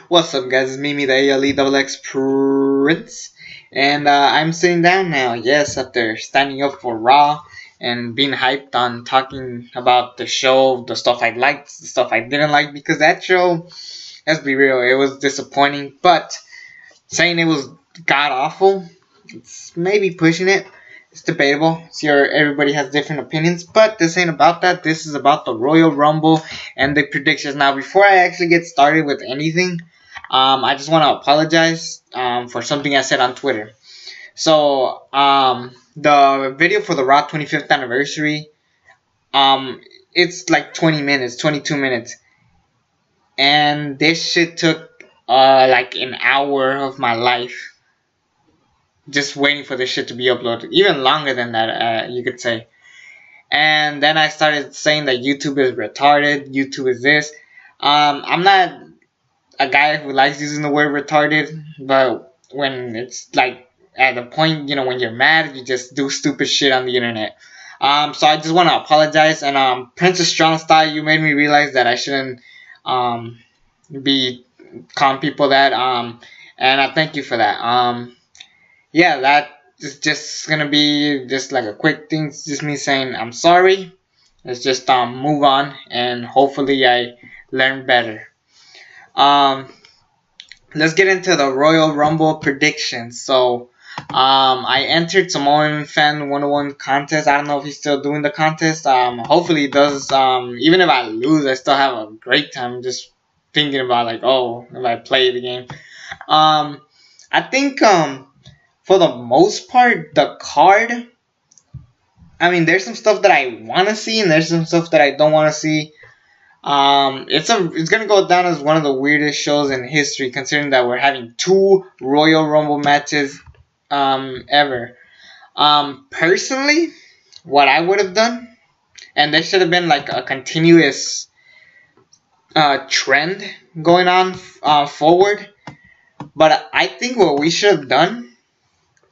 What's up, guys? It's Mimi, the ALE Prince, and I'm sitting down now. Yes, after standing up for Raw and being hyped on talking about the show, the stuff I liked, the stuff I didn't like, because that show, let's be real, it was disappointing. But saying it was god awful, it's maybe pushing it. It's debatable. Sure, everybody has different opinions, but this ain't about that. This is about the Royal Rumble and the predictions. Now, before I actually get started with anything, I just want to apologize for something I said on Twitter. So, the video for the Raw 25th anniversary, it's like 20 minutes, 22 minutes, and this shit took like an hour of my life just waiting for this shit to be uploaded. Even longer than that, you could say. And then I started saying that YouTube is retarded. YouTube is this. I'm not a guy who likes using the word retarded, but when it's like at the point, when you're mad, you just do stupid shit on the internet. So I just want to apologize. And Princess Strong Style, you made me realize that I shouldn't be calling people that. And I thank you for that. Yeah, that is just gonna be just like a quick thing. It's just me saying I'm sorry. Let's just move on, and hopefully I learn better. Let's get into the Royal Rumble predictions. So I entered Samoan Fan 101 contest. I don't know if he's still doing the contest. Hopefully he does. Even if I lose, I still have a great time just thinking about like, oh, if I play the game. I think for the most part, the card, I mean, there's some stuff that I want to see, and there's some stuff that I don't want to see. It's gonna go down as one of the weirdest shows in history, considering that we're having two Royal Rumble matches ever. Personally, what I would have done, and there should have been like a continuous trend going on forward, but I think what we should have done,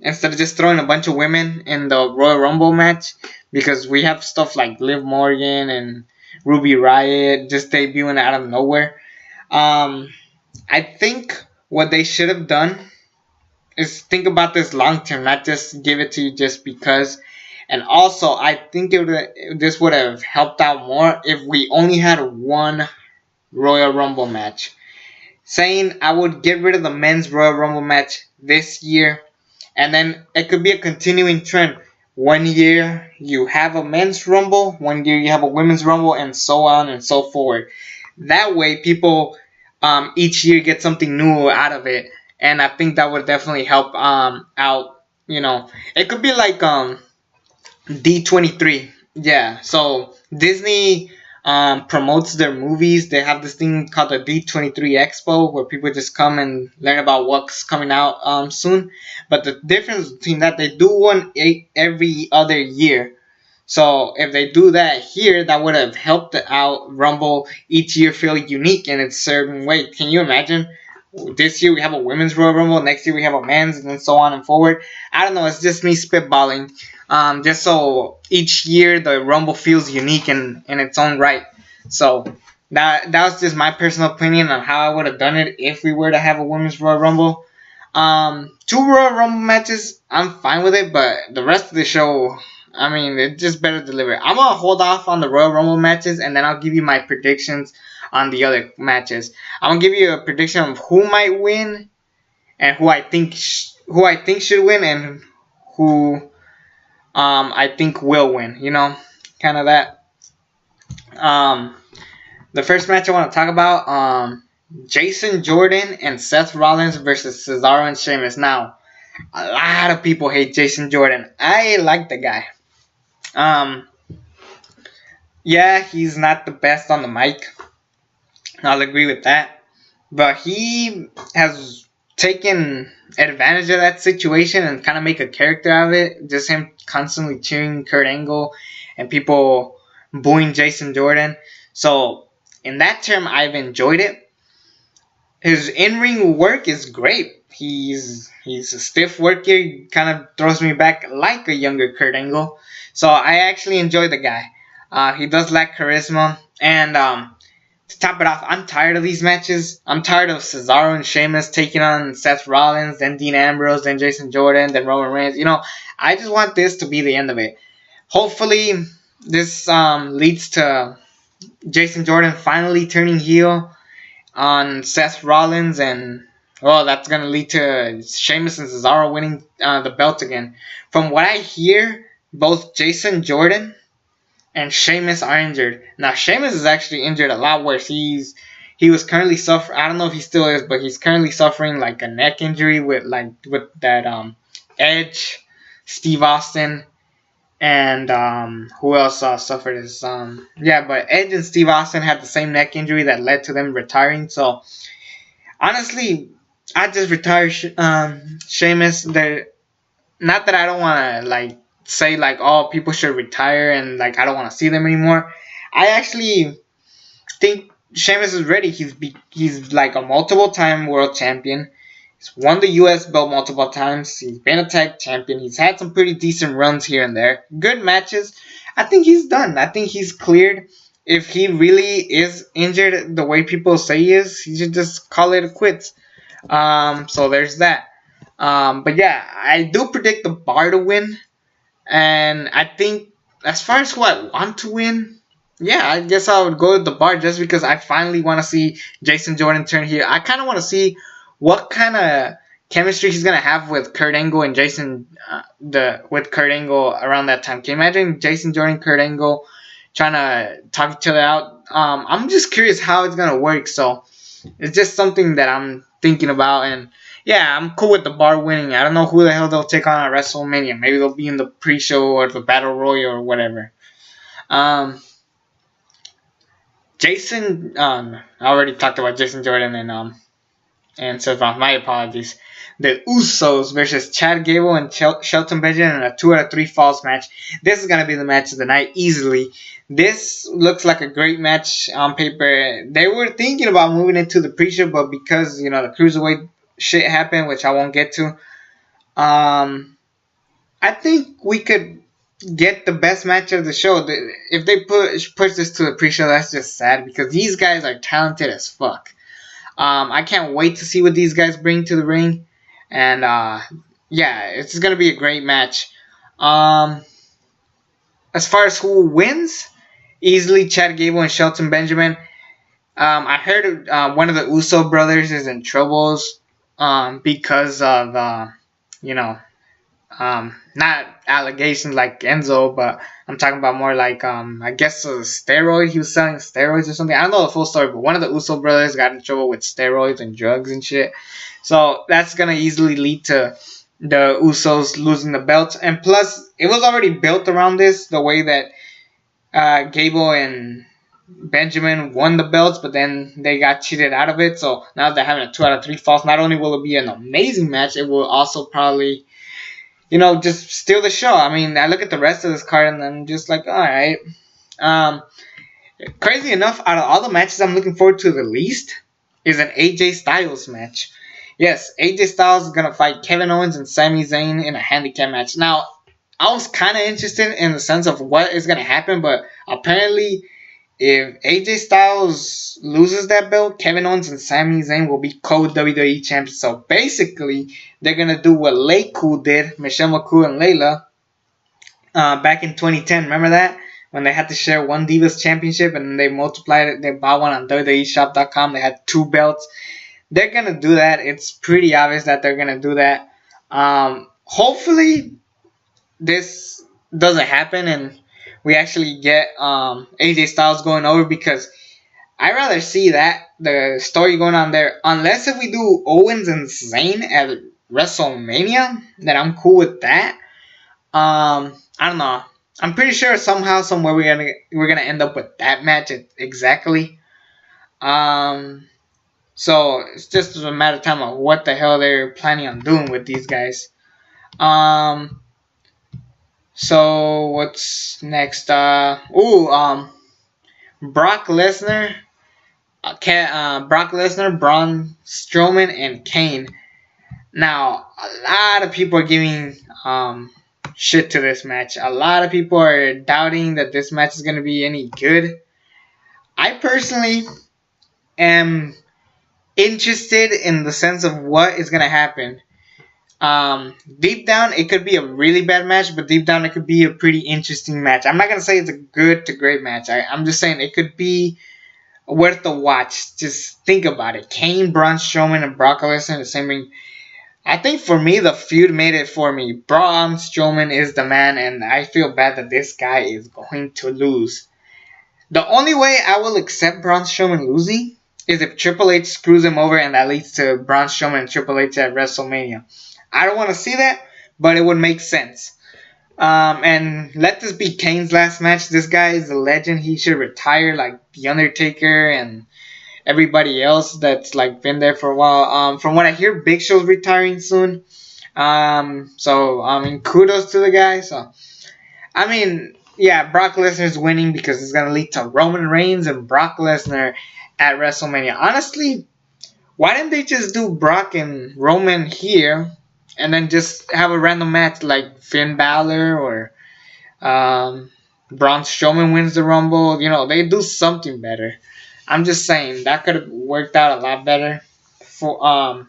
instead of just throwing a bunch of women in the Royal Rumble match, because we have stuff like Liv Morgan and Ruby Riott just debuting out of nowhere. I think what they should have done is think about this long term, not just give it to you just because. And also, I think this would have helped out more if we only had one Royal Rumble match. Saying I would get rid of the men's Royal Rumble match this year, and then it could be a continuing trend. One year you have a men's rumble, one year you have a women's rumble, and so on and so forth. That way people each year get something new out of it. And I think that would definitely help out. It could be like D23. Yeah, so Disney promotes their movies. They have this thing called the D23 Expo where people just come and learn about what's coming out soon. But the difference between that, they do one every other year. So if they do that here, that would have helped out Rumble each year feel unique in its certain way. Can you imagine? This year we have a women's Royal Rumble, next year we have a men's, and then so on and forward. I don't know, it's just me spitballing. Just so each year the Rumble feels unique in its own right. So that was just my personal opinion on how I would have done it if we were to have a women's Royal Rumble. Two Royal Rumble matches, I'm fine with it, but the rest of the show, I mean, it just better deliver. I'm gonna hold off on the Royal Rumble matches, and then I'll give you my predictions on the other matches. I'm gonna give you a prediction of who might win, and who I think should win, and who I think will win. Kind of that. The first match I want to talk about, Jason Jordan and Seth Rollins versus Cesaro and Sheamus. Now, a lot of people hate Jason Jordan. I like the guy. Yeah, he's not the best on the mic. I'll agree with that. But he has taken advantage of that situation and kind of make a character out of it. Just him constantly cheering Kurt Angle and people booing Jason Jordan. So, in that term, I've enjoyed it. His in-ring work is great. He's a stiff worker. He kind of throws me back like a younger Kurt Angle. So I actually enjoy the guy. He does lack charisma. And to top it off, I'm tired of these matches. I'm tired of Cesaro and Sheamus taking on Seth Rollins, then Dean Ambrose, then Jason Jordan, then Roman Reigns. I just want this to be the end of it. Hopefully, this leads to Jason Jordan finally turning heel on Seth Rollins, and well, that's gonna lead to Sheamus and Cesaro winning the belt again. From what I hear, both Jason Jordan and Sheamus are injured. Now Sheamus is actually injured a lot worse. He was currently suffering. I don't know if he still is, but he's currently suffering like a neck injury with that Edge, Steve Austin, and who else suffered his but Edge and Steve Austin had the same neck injury that led to them retiring. So honestly, I just retire Sheamus. Not that I don't want to say oh, people should retire and I don't want to see them anymore. I actually think Sheamus is ready. He's like a multiple time world champion. He's won the US belt multiple times. He's been a tag champion. He's had some pretty decent runs here and there. Good matches. I think he's done. I think he's cleared. If he really is injured the way people say he is, he should just call it quits. So there's that. But yeah, I do predict the Bar to win. And I think as far as who I want to win, yeah, I guess I would go with the Bar just because I finally want to see Jason Jordan turn here. I kind of want to see what kind of chemistry he's gonna have with Kurt Angle and with Kurt Angle around that time. Can you imagine Jason Jordan, Kurt Angle trying to talk each other out? I'm just curious how it's gonna work. So it's just something that I'm thinking about, and yeah, I'm cool with the Bar winning. I don't know who the hell they'll take on at WrestleMania. Maybe they'll be in the pre-show or the Battle Royal or whatever. Jason, I already talked about Jason Jordan and Seth Rollins. My apologies. The Usos versus Chad Gable and Shelton Benjamin in a 2 out of 3 falls match. This is gonna be the match of the night easily. This looks like a great match on paper. They were thinking about moving it to the pre-show, but because the cruiserweight shit happened, which I won't get to, I think we could get the best match of the show. If they push this to the pre-show, that's just sad because these guys are talented as fuck. I can't wait to see what these guys bring to the ring. And yeah, it's going to be a great match. As far as who wins, easily Chad Gable and Shelton Benjamin. I heard one of the Uso brothers is in troubles because of, not allegations like Enzo, but I'm talking about more like, I guess a steroid. He was selling steroids or something. I don't know the full story, but one of the Uso brothers got in trouble with steroids and drugs and shit. So that's going to easily lead to the Usos losing the belts. And plus, it was already built around this, the way that Gable and Benjamin won the belts, but then they got cheated out of it. So now they're having a 2 out of 3 falls. Not only will it be an amazing match, it will also probably, just steal the show. I mean, I look at the rest of this card and I'm just like, alright. Crazy enough, out of all the matches I'm looking forward to the least is an AJ Styles match. Yes, AJ Styles is going to fight Kevin Owens and Sami Zayn in a handicap match. Now, I was kind of interested in the sense of what is going to happen, but apparently if AJ Styles loses that belt, Kevin Owens and Sami Zayn will be co-WWE champions. So basically, they're going to do what LayCool did, Michelle McCool and Layla, back in 2010. Remember that? When they had to share one Divas championship and they multiplied it. They bought one on WWEshop.com. They had 2 belts. They're going to do that. It's pretty obvious that they're going to do that. Hopefully, this doesn't happen and we actually get AJ Styles going over, because I'd rather see the story going on there. Unless if we do Owens and Zayn at WrestleMania, then I'm cool with that. I don't know. I'm pretty sure somehow, somewhere we're gonna end up with that match exactly. So it's just a matter of time of what the hell they're planning on doing with these guys. So what's next? Brock Lesnar, Braun Strowman, and Kane. Now, a lot of people are giving shit to this match. A lot of people are doubting that this match is going to be any good. I personally am interested in the sense of what is gonna happen. Deep down, it could be a really bad match, but deep down, it could be a pretty interesting match. I'm not gonna say it's a good to great match. I'm just saying it could be worth a watch. Just think about it. Kane, Braun Strowman, and Brock Lesnar in the same ring. I think for me, the feud made it for me. Braun Strowman is the man, and I feel bad that this guy is going to lose. The only way I will accept Braun Strowman losing is if Triple H screws him over and that leads to Braun Strowman and Triple H at WrestleMania. I don't want to see that, but it would make sense. And let this be Kane's last match. This guy is a legend. He should retire like The Undertaker and everybody else that's like been there for a while. From what I hear, Big Show's retiring soon. So I mean, kudos to the guy. So I mean, yeah, Brock Lesnar's winning because it's gonna lead to Roman Reigns and Brock Lesnar at WrestleMania. Honestly, why didn't they just do Brock and Roman here and then just have a random match like Finn Balor or Braun Strowman wins the Rumble? You know, they do something better. I'm just saying that could have worked out a lot better for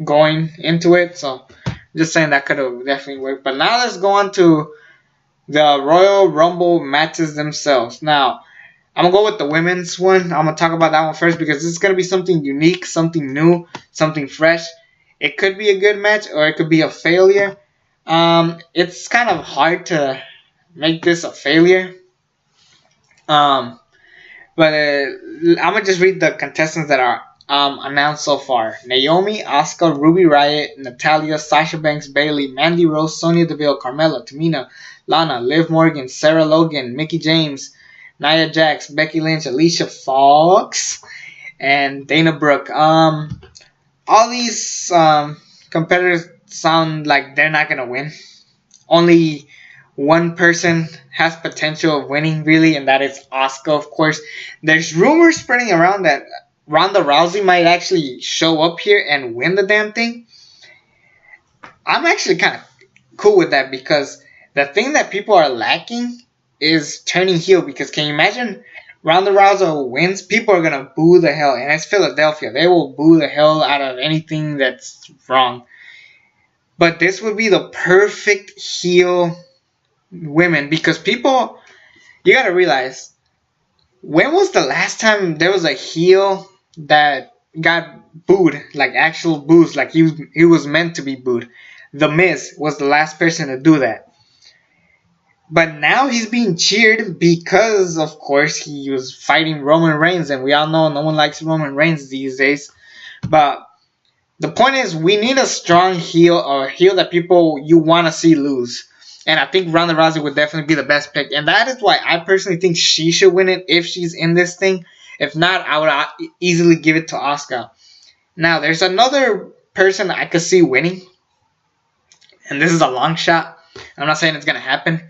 going into it. So just saying that could have definitely worked. But now let's go on to the Royal Rumble matches themselves. Now I'm gonna go with the women's one. I'm gonna talk about that one first because this is gonna be something unique, something new, something fresh. It could be a good match or it could be a failure. It's kind of hard to make this a failure. But I'm gonna just read the contestants that are announced so far: Naomi, Asuka, Ruby Riott, Natalya, Sasha Banks, Bayley, Mandy Rose, Sonya Deville, Carmella, Tamina, Lana, Liv Morgan, Sarah Logan, Mickie James, Nia Jax, Becky Lynch, Alicia Fox, and Dana Brooke. All these competitors sound like they're not gonna win. Only one person has potential of winning, really, and that is Asuka, of course. There's rumors spreading around that Ronda Rousey might actually show up here and win the damn thing. I'm actually kind of cool with that because the thing that people are lacking is turning heel. Because can you imagine Ronda Rousey wins? People are going to boo the hell. And it's Philadelphia. They will boo the hell out of anything that's wrong. But this would be the perfect heel women. Because people, you got to realize, when was the last time there was a heel that got booed? Like actual boos. Like he was meant to be booed. The Miz was the last person to do that. But now he's being cheered because, of course, he was fighting Roman Reigns. And we all know no one likes Roman Reigns these days. But the point is, we need a strong heel, or a heel that you want to see lose. And I think Ronda Rousey would definitely be the best pick. And that is why I personally think she should win it if she's in this thing. If not, I would easily give it to Asuka. Now, there's another person I could see winning. And this is a long shot. I'm not saying it's going to happen.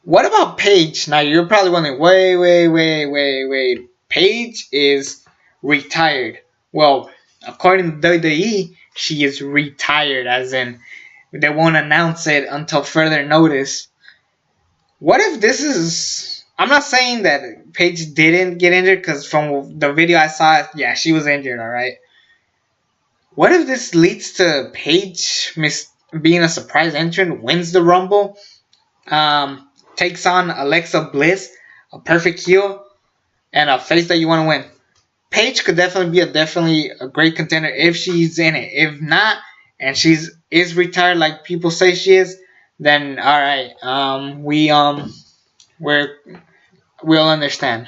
What about Paige? Now, you're probably wondering, wait. Paige is retired. Well, according to WWE, she is retired, as in they won't announce it until further notice. What if this is... I'm not saying that Paige didn't get injured, because from the video I saw, yeah, she was injured, alright? What if this leads to Paige being a surprise entrant, wins the Rumble, takes on Alexa Bliss, a perfect heel, and a face that you want to win? Paige could definitely be a great contender if she's in it. If not, and she's retired like people say she is, then alright, we'll understand.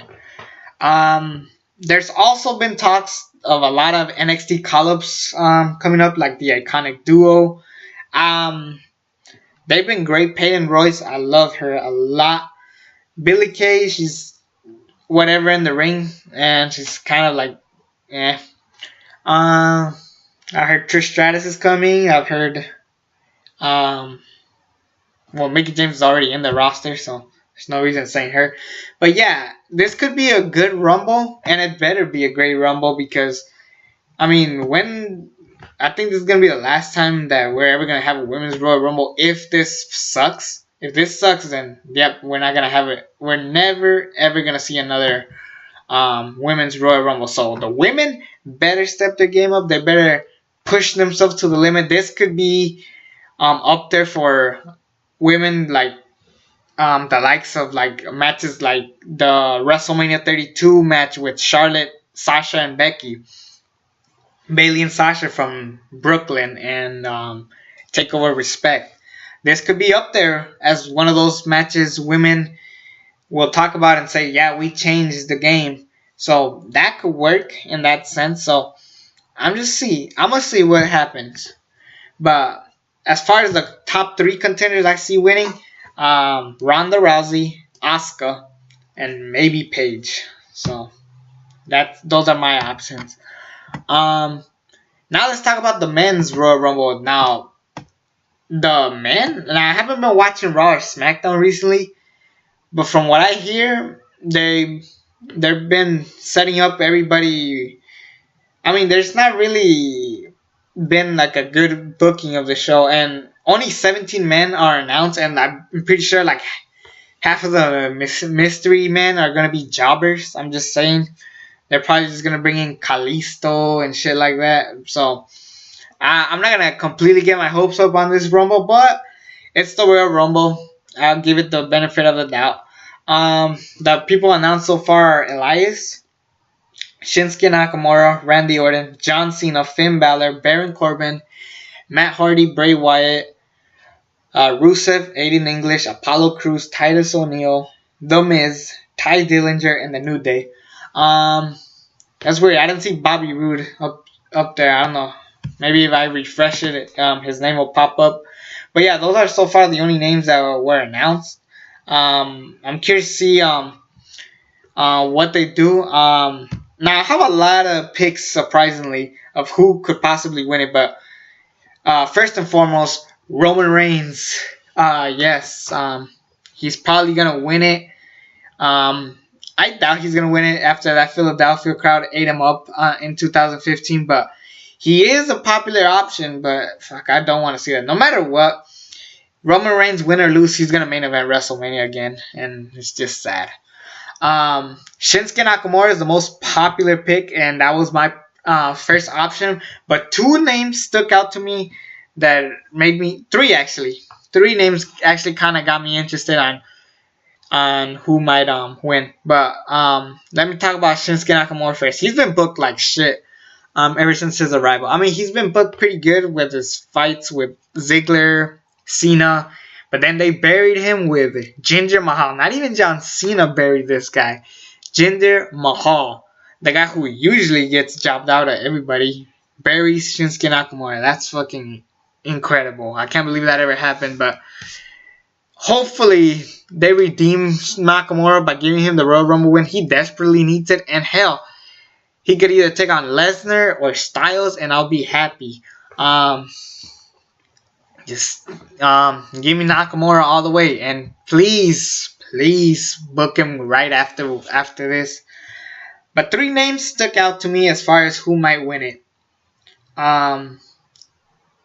There's also been talks of a lot of NXT call-ups coming up, like the Iconic Duo. They've been great. Peyton Royce, I love her a lot. Billie Kay, she's whatever in the ring, and she's kind of like, eh. I heard Trish Stratus is coming. I've heard, Mickie James is already in the roster, so there's no reason saying her. But yeah, this could be a good Rumble, and it better be a great Rumble because, I mean, I think this is going to be the last time that we're ever going to have a Women's Royal Rumble if this sucks. If this sucks, then, yep, we're not going to have it. We're never, ever going to see another women's Royal Rumble. So the women better step their game up. They better push themselves to the limit. This could be up there for women, like the likes of like matches like the WrestleMania 32 match with Charlotte, Sasha, and Becky. Bailey and Sasha from Brooklyn and Takeover Respect. This could be up there as one of those matches women will talk about and say, yeah, we changed the game. So that could work in that sense. So I'm gonna see what happens. But as far as the top 3 contenders I see winning, Ronda Rousey, Asuka, and maybe Paige. So those are my options. Now let's talk about the men's Royal Rumble. Now the men, and I haven't been watching Raw or SmackDown recently, but from what I hear, they've been setting up everybody. I mean, there's not really been like a good booking of the show, and only 17 men are announced, and I'm pretty sure like half of the mystery men are gonna be jobbers. I'm just saying, they're probably just gonna bring in Kalisto and shit like that. So I'm not gonna completely get my hopes up on this Rumble, but it's the Royal Rumble. I'll give it the benefit of the doubt. The people announced so far are Elias, Shinsuke Nakamura, Randy Orton, John Cena, Finn Balor, Baron Corbin, Matt Hardy, Bray Wyatt, Rusev, Aiden English, Apollo Crews, Titus O'Neil, The Miz, Ty Dillinger, and The New Day. That's weird. I didn't see Bobby Roode up there. I don't know. Maybe if I refresh it, his name will pop up. But yeah, those are so far the only names that were announced. I'm curious to see what they do. Now I have a lot of picks, surprisingly, of who could possibly win it. But first and foremost, Roman Reigns. Yes, he's probably gonna win it. I doubt he's gonna win it after that Philadelphia crowd ate him up in 2015. But he is a popular option. But fuck, I don't want to see that. No matter what, Roman Reigns, win or lose, he's gonna main event WrestleMania again, and it's just sad. Shinsuke Nakamura is the most popular pick, and that was my first option. But 2 names stuck out to me that made me 3 actually. 3 names actually kind of got me interested on who might win. But let me talk about Shinsuke Nakamura first. He's been booked like shit ever since his arrival. I mean, he's been booked pretty good with his fights with Ziggler, Cena, but then they buried him with Jinder Mahal. Not even John Cena buried this guy. Jinder Mahal, the guy who usually gets jobbed out at everybody, buries Shinsuke Nakamura. That's fucking incredible. I can't believe that ever happened, but hopefully they redeem Nakamura by giving him the Royal Rumble win. He desperately needs it, and hell, he could either take on Lesnar or Styles, and I'll be happy. Just give me Nakamura all the way, and please book him right after this. But 3 names stuck out to me as far as who might win it.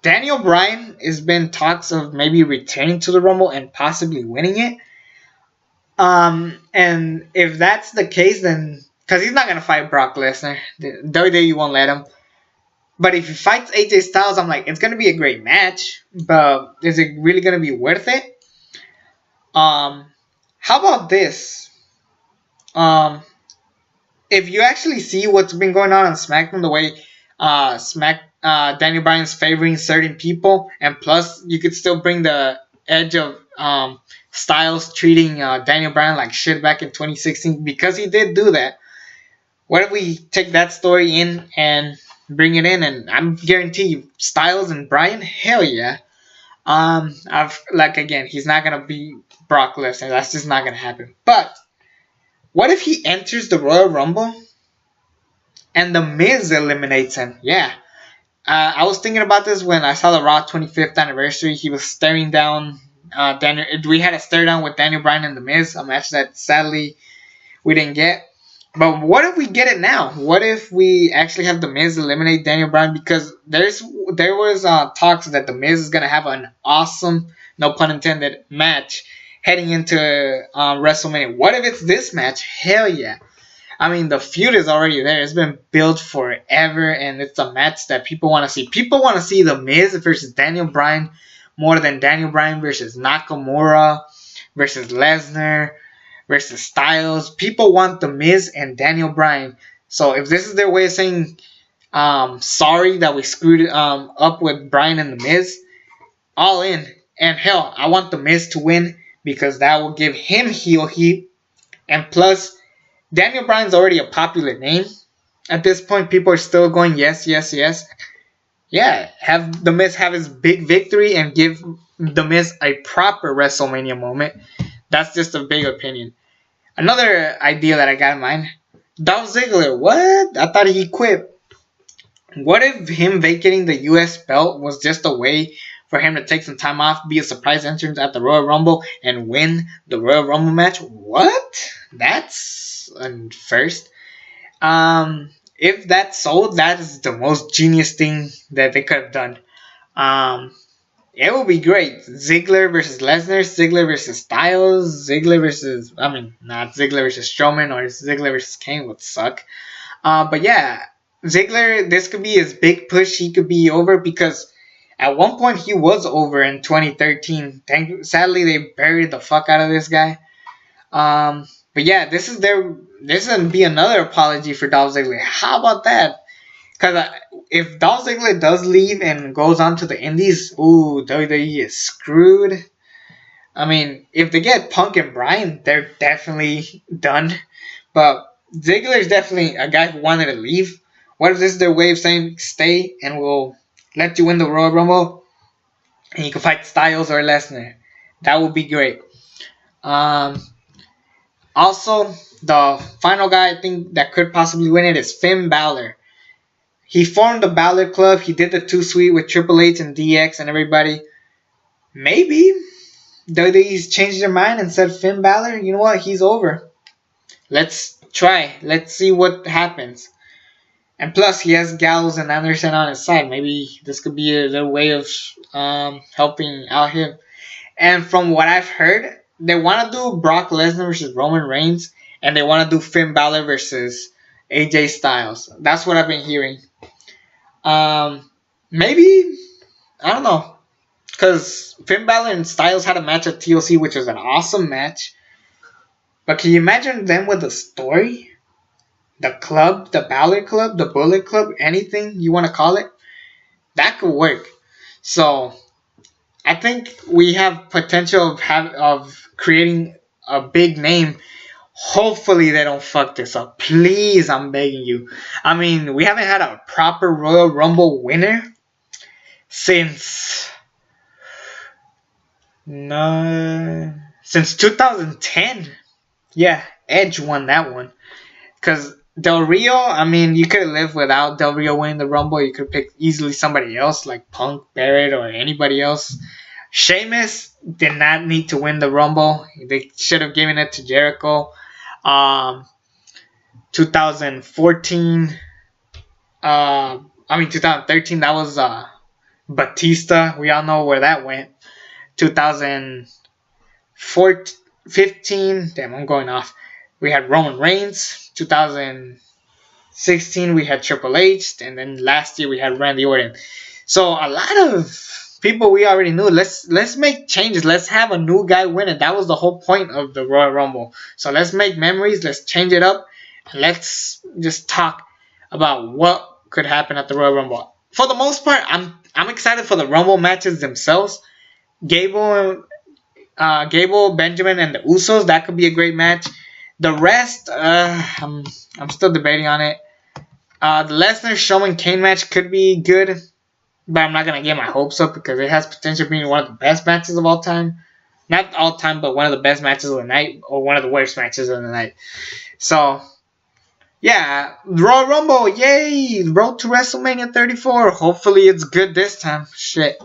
Daniel Bryan has been talks of maybe returning to the Rumble and possibly winning it. And if that's the case, then because he's not gonna fight Brock Lesnar, WWE won't let him. But if he fights AJ Styles, I'm like, it's going to be a great match. But is it really going to be worth it? How about this? If you actually see what's been going on SmackDown, the way Daniel Bryan's favoring certain people, and plus you could still bring the edge of Styles treating Daniel Bryan like shit back in 2016, because he did do that. What if we take that story in and bring it in, and I'm guarantee you, Styles and Bryan, hell yeah. He's not gonna be Brock Lesnar. That's just not gonna happen. But what if he enters the Royal Rumble and The Miz eliminates him? Yeah. I was thinking about this when I saw the Raw 25th anniversary. He was staring down Daniel. We had a stare down with Daniel Bryan and The Miz, a match that sadly we didn't get. But what if we get it now? What if we actually have The Miz eliminate Daniel Bryan? Because there was talks that The Miz is going to have an awesome, no pun intended, match heading into WrestleMania. What if it's this match? Hell yeah. I mean, the feud is already there. It's been built forever, and it's a match that people want to see. People want to see The Miz versus Daniel Bryan more than Daniel Bryan versus Nakamura versus Lesnar versus Styles. People want The Miz and Daniel Bryan. So if this is their way of saying sorry that we screwed up with Bryan and The Miz, all in. And hell, I want The Miz to win because that will give him heel heat. And plus, Daniel Bryan's already a popular name. At this point, people are still going yes, yes, yes. Yeah, have The Miz have his big victory and give The Miz a proper WrestleMania moment. That's just a big opinion. Another idea that I got in mind. Dolph Ziggler, what? I thought he quit. What if him vacating the US belt was just a way for him to take some time off, be a surprise entrance at the Royal Rumble, and win the Royal Rumble match? What? That's a first. If that's so, that is the most genius thing that they could have done. It would be great. Ziggler versus Lesnar, Ziggler versus Styles, Ziggler versus, not Ziggler versus Strowman, or Ziggler versus Kane would suck. But yeah, Ziggler, this could be his big push. He could be over because at one point he was over in 2013. Sadly, they buried the fuck out of this guy. But yeah, this would be another apology for Dolph Ziggler. How about that? Because if Dolph Ziggler does leave and goes on to the Indies, ooh, WWE is screwed. I mean, if they get Punk and Bryan, they're definitely done. But Ziggler's definitely a guy who wanted to leave. What if this is their way of saying stay and we'll let you win the Royal Rumble and you can fight Styles or Lesnar? That would be great. Also, the final guy I think that could possibly win it is Finn Balor. He formed the Balor Club. He did the 2 Sweet with Triple H and DX and everybody. Maybe WWE's changed their mind and said Finn Balor, you know what? He's over. Let's try. Let's see what happens. And plus, he has Gallows and Anderson on his side. Maybe this could be a little way of helping out him. And from what I've heard, they want to do Brock Lesnar versus Roman Reigns. And they want to do Finn Balor versus AJ Styles. That's what I've been hearing. Maybe, I don't know. Because Finn Balor and Styles had a match at TLC, which was an awesome match. But can you imagine them with a story? The club, the Balor Club, the Bullet Club, anything you want to call it, that could work. So, I think we have potential of creating a big name. Hopefully they don't fuck this up. Please, I'm begging you. I mean, we haven't had a proper Royal Rumble winner since 2010. Yeah, Edge won that one. Because Del Rio, I mean, you could live without Del Rio winning the Rumble. You could pick easily somebody else like Punk, Barrett, or anybody else. Sheamus did not need to win the Rumble. They should have given it to Jericho. 2014. 2013. That was Batista. We all know where that went. 2015. Damn, I'm going off. We had Roman Reigns. 2016 we had Triple H, and then last year we had Randy Orton. So a lot of people we already knew. Let's make changes. Let's have a new guy win it. That was the whole point of the Royal Rumble. So let's make memories. Let's change it up. And let's just talk about what could happen at the Royal Rumble. For the most part, I'm excited for the Rumble matches themselves. Gable, Benjamin, and the Usos. That could be a great match. The rest, I'm still debating on it. The Lesnar Strowman Kane match could be good, but I'm not gonna get my hopes up because it has potential being one of the best matches of all time. Not all time, but one of the best matches of the night, or one of the worst matches of the night. So, yeah, Royal Rumble, yay! Road to WrestleMania 34. Hopefully it's good this time. Shit.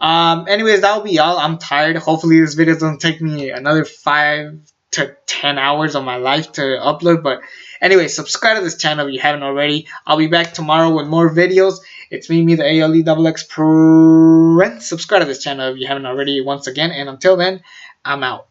Anyways, that'll be all. I'm tired. Hopefully this video doesn't take me another 5 to 10 hours of my life to upload. But anyway, subscribe to this channel if you haven't already. I'll be back tomorrow with more videos. It's me, the ALEXX Prince. Subscribe to this channel if you haven't already once again. And until then, I'm out.